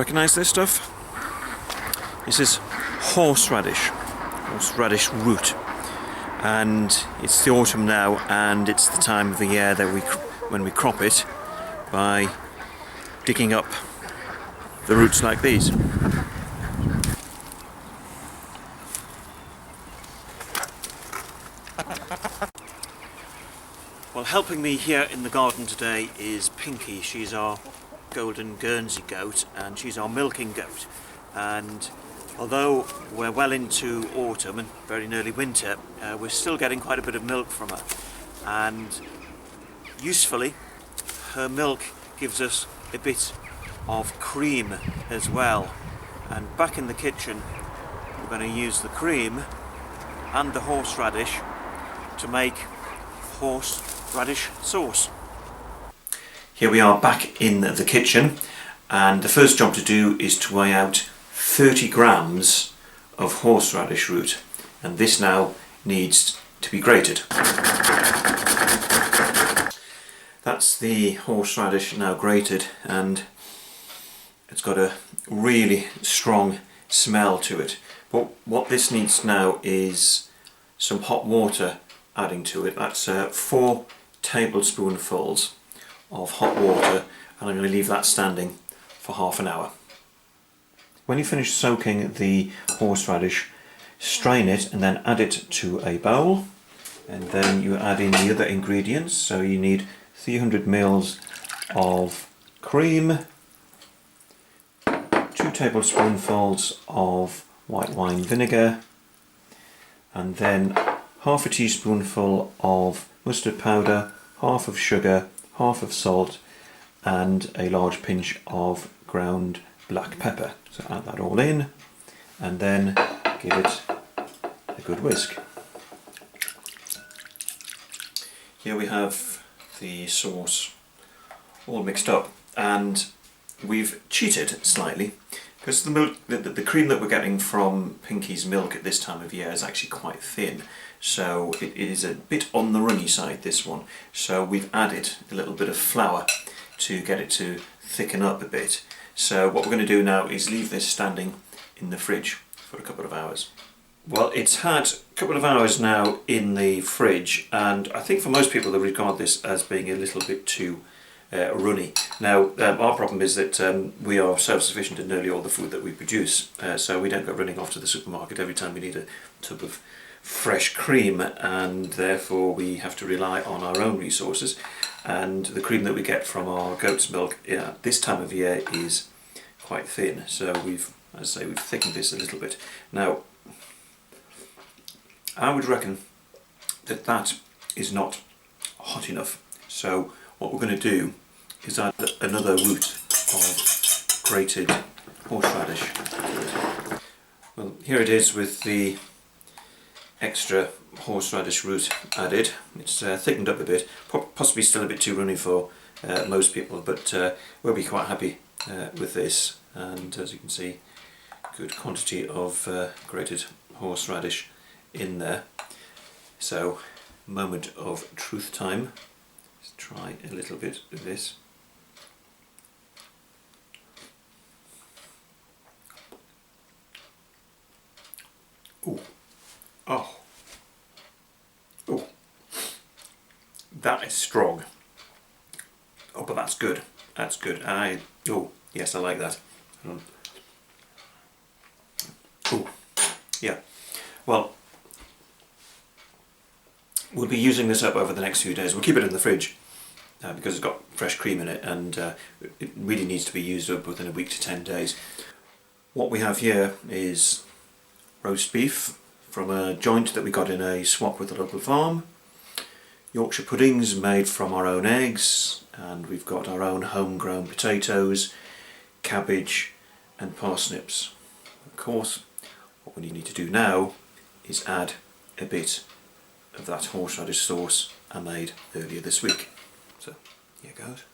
Recognise this stuff? This is horseradish root, and it's the autumn now, and it's the time of the year that when we crop it by digging up the roots like these. Well, helping me here in the garden today is Pinky. She's our golden Guernsey goat, and she's our milking goat. And although we're well into autumn and very nearly winter, we're still getting quite a bit of milk from her. And usefully, her milk gives us a bit of cream as well. And back in the kitchen, we're going to use the cream and the horseradish to make horseradish sauce. Here we are back in the kitchen, and the first job to do is to weigh out 30 grams of horseradish root, and this now needs to be grated. That's the horseradish now grated, and it's got a really strong smell to it. But what this needs now is some hot water adding to it. That's 4 tablespoonfuls of hot water, and I'm going to leave that standing for half an hour. When you finish soaking the horseradish, strain it and then add it to a bowl, and then you add in the other ingredients. So you need 300 ml of cream, 2 tablespoonfuls of white wine vinegar, and then half a teaspoonful of mustard powder, half of sugar, half of salt, and a large pinch of ground black pepper. So add that all in, and then give it a good whisk. Here we have the sauce all mixed up, and we've cheated slightly because the milk, the cream that we're getting from Pinky's milk at this time of year is actually quite thin. So it is a bit on the runny side, this one. So we've added a little bit of flour to get it to thicken up a bit. So what we're going to do now is leave this standing in the fridge for a couple of hours. Well, it's had a couple of hours now in the fridge, and I think for most people they regard this as being a little bit too runny. Now, our problem is that we are self-sufficient in nearly all the food that we produce, so we don't go running off to the supermarket every time we need a tub of fresh cream, and therefore we have to rely on our own resources. And the cream that we get from our goat's milk this time of year is quite thin, so we've, as I say, we've thickened this a little bit. Now, I would reckon that that is not hot enough, so what we're going to do is add another root of grated horseradish. Well, here it is with the extra horseradish root added. It's thickened up a bit, possibly still a bit too runny for most people, but we'll be quite happy with this. And as you can see, good quantity of grated horseradish in there. So, moment of truth time. Let's try a little bit of this. Ooh. Oh. Oh. That is strong. Oh, but that's good. That's good. Oh, yes, I like that. Oh, yeah. Well, we'll be using this up over the next few days. We'll keep it in the fridge because it's got fresh cream in it, and it really needs to be used up within a week to 10 days. What we have here is roast beef from a joint that we got in a swap with the local farm, Yorkshire puddings made from our own eggs, and we've got our own homegrown potatoes, cabbage and parsnips. Of course, what we need to do now is add a bit of that horseradish sauce I made earlier this week. So here goes.